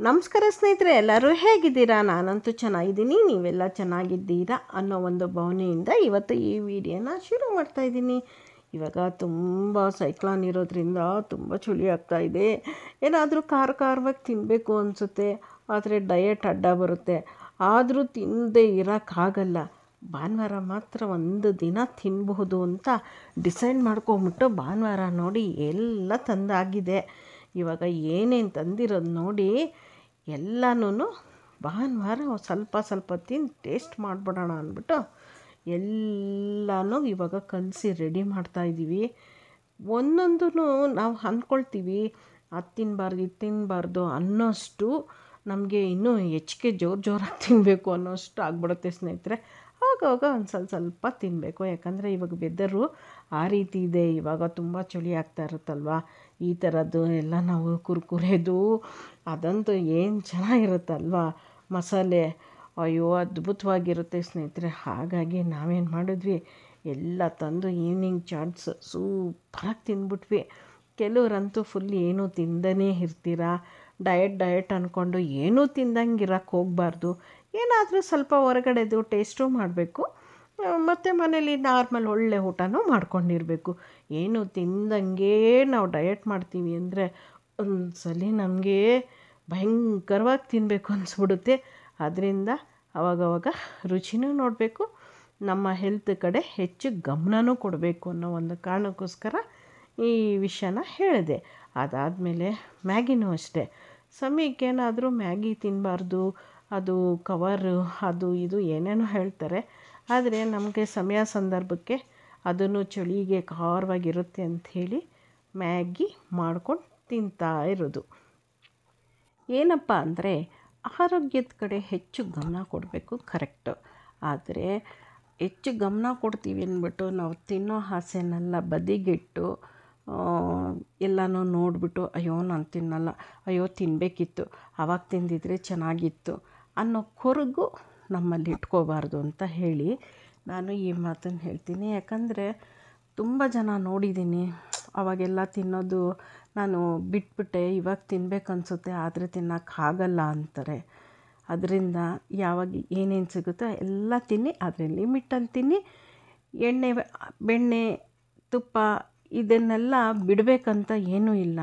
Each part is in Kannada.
ನಮಸ್ಕಾರ ಸ್ನೇಹಿತರೆ, ಎಲ್ಲರೂ ಹೇಗಿದ್ದೀರಾ? ನಾನಂತೂ ಚೆನ್ನಾಗಿದ್ದೀನಿ, ನೀವೆಲ್ಲ ಚೆನ್ನಾಗಿದ್ದೀರಾ ಅನ್ನೋ ಒಂದು ಭಾವನೆಯಿಂದ ಇವತ್ತು ಈ ವಿಡಿಯೋನ ಶುರು ಮಾಡ್ತಾಯಿದ್ದೀನಿ. ಇವಾಗ ತುಂಬ ಸೈಕ್ಲಾನ್ ಇರೋದ್ರಿಂದ ತುಂಬ ಚಳಿ ಆಗ್ತಾಯಿದೆ. ಏನಾದರೂ ಖಾರವಾಗಿ ತಿನ್ನಬೇಕು ಅನಿಸುತ್ತೆ, ಆದರೆ ಡಯಟ್ ಅಡ್ಡ ಬರುತ್ತೆ. ಆದರೂ ತಿನ್ನದೇ ಇರೋಕ್ಕಾಗಲ್ಲ. ಭಾನುವಾರ ಮಾತ್ರ ಒಂದು ದಿನ ತಿನ್ನಬಹುದು ಅಂತ ಡಿಸೈಡ್ ಮಾಡ್ಕೊಂಬಿಟ್ಟು ಭಾನುವಾರ ನೋಡಿ ಎಲ್ಲ ತಂದಾಗಿದೆ. ಇವಾಗ ಏನೇನು ತಂದಿರೋದು ನೋಡಿ ಎಲ್ಲನೂ ಭಾನುವಾರ ಸ್ವಲ್ಪ ತಿಂದು ಟೇಸ್ಟ್ ಮಾಡಿಬಿಡೋಣ ಅಂದ್ಬಿಟ್ಟು ಎಲ್ಲನೂ ಇವಾಗ ಕಲಸಿ ರೆಡಿ ಮಾಡ್ತಾಯಿದ್ದೀವಿ. ಒಂದೊಂದೂ ನಾವು ಅಂದ್ಕೊಳ್ತೀವಿ ಅದು ತಿನ್ನಬಾರ್ದು ಇದು ತಿನ್ನಬಾರ್ದು ಅನ್ನೋಷ್ಟು ನಮಗೆ ಇನ್ನೂ ಹೆಚ್ಚಿಗೆ ಜೋರಾಗಿ ತಿನ್ನಬೇಕು ಅನ್ನೋಷ್ಟು ಆಗ್ಬಿಡುತ್ತೆ ಸ್ನೇಹಿತರೆ. ಆವಾಗ ಒಂದು ಸ್ವಲ್ಪ ತಿನ್ನಬೇಕು, ಯಾಕಂದರೆ ಇವಾಗ ವೆದರು ಆ ರೀತಿ ಇದೆ. ಇವಾಗ ತುಂಬ ಚಳಿ ಆಗ್ತಾ ಇರುತ್ತಲ್ವ, ಈ ಥರದ್ದು ಎಲ್ಲ ನಾವು ಕುರ್ಕುರೆದು ಅದಂತೂ ಏನು ಚೆನ್ನಾಗಿರುತ್ತಲ್ವ ಮಸಾಲೆ, ಅಯ್ಯೋ ಅದ್ಭುತವಾಗಿರುತ್ತೆ ಸ್ನೇಹಿತರೆ. ಹಾಗಾಗಿ ನಾವೇನು ಮಾಡಿದ್ವಿ, ಎಲ್ಲ ತಂದು ಈವ್ನಿಂಗ್ ಚಾಟ್ಸ್ ಸೂಪರಾಗಿ ತಿಂದ್ಬಿಟ್ವಿ. ಕೆಲವರಂತೂ ಫುಲ್ ಏನೂ ತಿಂದನೇ ಇರ್ತೀರ. ಡಯಟ್ ಅಂದ್ಕೊಂಡು ಏನೂ ತಿಂದಂಗೆ ಇರೋಕ್ಕೆ ಹೋಗಬಾರ್ದು. ಏನಾದರೂ ಸ್ವಲ್ಪ ಹೊರಗಡೆದು ಟೇಸ್ಟು ಮಾಡಬೇಕು, ಮತ್ತು ಮನೇಲಿ ನಾರ್ಮಲ್ ಒಳ್ಳೆ ಊಟನೂ ಮಾಡ್ಕೊಂಡಿರಬೇಕು. ಏನು ತಿಂದಂಗೆ ನಾವು ಡಯಟ್ ಮಾಡ್ತೀವಿ ಅಂದರೆ ಒಂದು ಸಲ ನಮಗೆ ಭಯಂಕರವಾಗಿ ತಿನ್ನಬೇಕು ಅನಿಸ್ಬಿಡುತ್ತೆ. ಅದರಿಂದ ಆವಾಗವಾಗ ರುಚಿನೂ ನೋಡಬೇಕು, ನಮ್ಮ ಹೆಲ್ತ್ ಕಡೆ ಹೆಚ್ಚು ಗಮನನೂ ಕೊಡಬೇಕು ಅನ್ನೋ ಒಂದು ಕಾರಣಕ್ಕೋಸ್ಕರ ಈ ವಿಷಯನ ಹೇಳಿದೆ. ಅದಾದಮೇಲೆ ಮ್ಯಾಗಿನೂ ಅಷ್ಟೇ. ಸಮಯಕ್ಕೇನಾದರೂ ಮ್ಯಾಗಿ ತಿನ್ನಬಾರ್ದು, ಅದು ಕವರು ಅದು ಇದು ಏನೇನೋ ಹೇಳ್ತಾರೆ. ಆದರೆ ನಮಗೆ ಸಮಯ ಸಂದರ್ಭಕ್ಕೆ ಅದನ್ನು ಚಳಿಗೆ ಖಾರವಾಗಿರುತ್ತೆ ಅಂಥೇಳಿ ಮ್ಯಾಗಿ ಮಾಡ್ಕೊಂಡು ತಿಂತಾ ಇರೋದು. ಏನಪ್ಪ ಅಂದರೆ ಆರೋಗ್ಯದ ಕಡೆ ಹೆಚ್ಚು ಗಮನ ಕೊಡಬೇಕು, ಕರೆಕ್ಟು. ಆದರೆ ಹೆಚ್ಚು ಗಮನ ಕೊಡ್ತೀವಿ ಅಂದ್ಬಿಟ್ಟು ನಾವು ತಿನ್ನೋ ಆಸೆನೆಲ್ಲ ಬದಿಗಿಟ್ಟು ಎಲ್ಲನೂ ನೋಡಿಬಿಟ್ಟು ಅಯ್ಯೋ ನಾನು ತಿನ್ನಲ್ಲ, ಅಯ್ಯೋ ತಿನ್ನಬೇಕಿತ್ತು, ಆವಾಗ ತಿಂದಿದ್ರೆ ಚೆನ್ನಾಗಿತ್ತು ಅನ್ನೋ ಕೊರಗು ನಮ್ಮಲ್ಲಿ ಇಟ್ಕೋಬಾರ್ದು ಅಂತ ಹೇಳಿ ನಾನು ಈ ಮಾತನ್ನು ಹೇಳ್ತೀನಿ. ಯಾಕಂದರೆ ತುಂಬ ಜನ ನೋಡಿದ್ದೀನಿ, ಅವಾಗೆಲ್ಲ ತಿನ್ನೋದು ನಾನು ಬಿಟ್ಬಿಟ್ಟೆ, ಇವಾಗ ತಿನ್ನಬೇಕನ್ಸುತ್ತೆ ಆದರೆ ತಿನ್ನೋಕ್ಕಾಗಲ್ಲ ಅಂತಾರೆ. ಅದರಿಂದ ಯಾವಾಗ ಏನೇನು ಸಿಗುತ್ತೋ ಎಲ್ಲ ತಿನ್ನಿ, ಆದರೆ ಲಿಮಿಟಲ್ಲಿ ತಿನ್ನಿ. ಬೆಣ್ಣೆ ತುಪ್ಪ ಇದನ್ನೆಲ್ಲ ಬಿಡಬೇಕಂತ ಏನೂ ಇಲ್ಲ.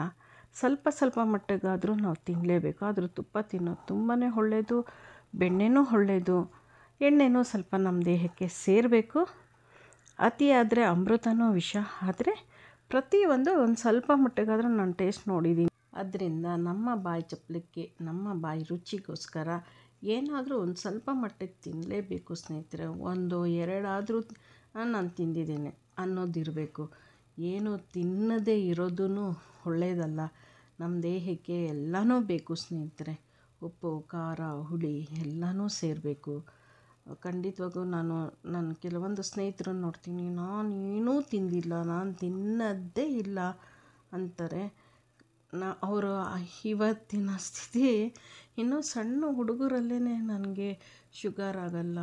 ಸ್ವಲ್ಪ ಮಟ್ಟಿಗಾದರೂ ನಾವು ತಿನ್ನಲೇಬೇಕು. ಆದರೂ ತುಪ್ಪ ತಿನ್ನೋದು ತುಂಬಾ ಒಳ್ಳೆಯದು, ಬೆಣ್ಣೆನೂ ಒಳ್ಳೆಯದು, ಎಣ್ಣೆನೂ ಸ್ವಲ್ಪ ನಮ್ಮ ದೇಹಕ್ಕೆ ಸೇರಬೇಕು. ಅತಿಯಾದರೆ ಅಮೃತನೂ ವಿಷ. ಆದರೆ ಪ್ರತಿಯೊಂದು ಒಂದು ಸ್ವಲ್ಪ ಮಟ್ಟಿಗಾದರೂ ನಾನು ಟೇಸ್ಟ್ ನೋಡಿದ್ದೀನಿ. ಅದರಿಂದ ನಮ್ಮ ಬಾಯಿ ಚಪ್ಪಲಿಕ್ಕೆ, ನಮ್ಮ ಬಾಯಿ ರುಚಿಗೋಸ್ಕರ ಏನಾದರೂ ಒಂದು ಸ್ವಲ್ಪ ಮಟ್ಟಿಗೆ ತಿನ್ನಲೇಬೇಕು ಸ್ನೇಹಿತರೆ. ಒಂದು ಎರಡಾದರೂ ನಾನು ತಿಂದಿದ್ದೇನೆ ಅನ್ನೋದಿರಬೇಕು. ಏನು ತಿನ್ನದೇ ಇರೋದೂ ಒಳ್ಳೆಯದಲ್ಲ. ನಮ್ಮ ದೇಹಕ್ಕೆ ಎಲ್ಲನೂ ಬೇಕು ಸ್ನೇಹಿತರೆ. ಉಪ್ಪು ಖಾರ ಹುಳಿ ಎಲ್ಲನೂ ಸೇರಬೇಕು. ಖಂಡಿತವಾಗೂ ನಾನು ಕೆಲವೊಂದು ಸ್ನೇಹಿತರನ್ನು ನೋಡ್ತೀನಿ, ನಾನೇನೂ ತಿಂದಿಲ್ಲ, ನಾನು ತಿನ್ನೋದೇ ಇಲ್ಲ ಅಂತಾರೆ. ಅವರು ಇವತ್ತಿನ ಸ್ಥಿತಿ ಇನ್ನೂ ಸಣ್ಣ ಹುಡುಗರಲ್ಲೇ ನನಗೆ ಶುಗರ್ ಆಗಲ್ಲ,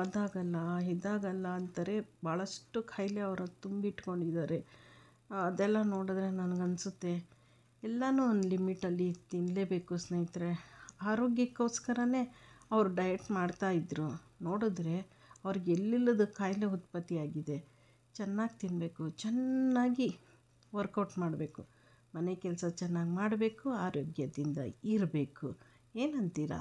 ಅದಾಗಲ್ಲ ಇದಾಗಲ್ಲ ಅಂತಾರೆ. ಭಾಳಷ್ಟು ಕಾಯಿಲೆ ಅವರ ತುಂಬಿಟ್ಕೊಂಡಿದ್ದಾರೆ. ಅದೆಲ್ಲ ನೋಡಿದ್ರೆ ನನಗನ್ಸುತ್ತೆ ಎಲ್ಲನೂ ಒಂದು ಲಿಮಿಟಲ್ಲಿ ತಿನ್ನಲೇಬೇಕು ಸ್ನೇಹಿತರೆ. ಆರೋಗ್ಯಕ್ಕೋಸ್ಕರನೇ ಅವರು ಡಯಟ್ ಮಾಡ್ತಾಯಿದ್ರು. ನೋಡಿದ್ರೆ ಅವ್ರಿಗೆ ಎಲ್ಲಿಲ್ಲದ ಕಾಯಿಲೆ ಉತ್ಪತ್ತಿಯಾಗಿದೆ. ಚೆನ್ನಾಗಿ ತಿನ್ನಬೇಕು, ಚೆನ್ನಾಗಿ ವರ್ಕೌಟ್ ಮಾಡಬೇಕು, ಮನೆ ಕೆಲಸ ಚೆನ್ನಾಗಿ ಮಾಡಬೇಕು, ಆರೋಗ್ಯದಿಂದ ಇರಬೇಕು. ಏನಂತೀರಾ?